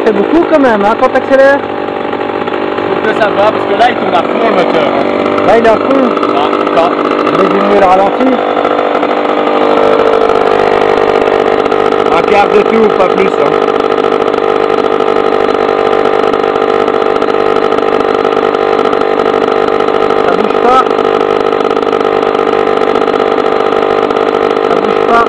fait beaucoup quand même hein, quand t'accélères. Je trouve que ça va parce que là il tourne à fond le moteur. Là il est à fond. Non, Je vais diminuer le ralenti. un quart de tour, pas plus. Hein. Ça bouge pas. Ça bouge pas.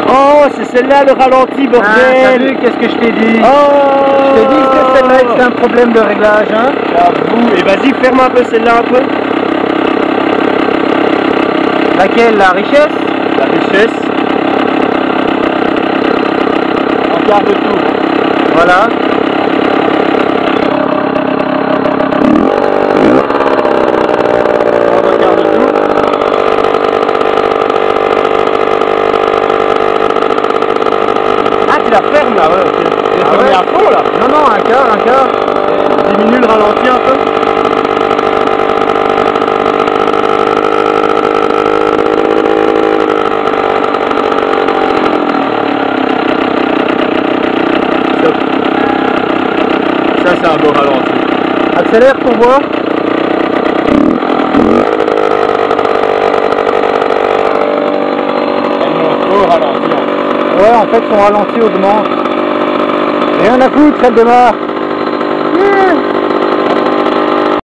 Oh, c'est celle-là le ralenti, bordel. Ah, t'as vu, qu'est-ce que je t'ai dit? Oh, Je t'ai dit que celle-là c'est un problème de réglage. Hein. J'avoue. Et vas-y, ferme un peu celle-là un peu. Laquelle? La richesse? La richesse. Un quart de tour. Voilà. Un quart de tour. Ah, tu la fermes là, ouais, ok. Tu l'as fermé à fond là. Non, non, un quart. Diminue le ralenti un peu. Ça c'est un beau ralenti. Accélère pour voir. Elle monte au ralenti. Ouais, en fait son ralenti augmente. Rien à foutre, elle démarre.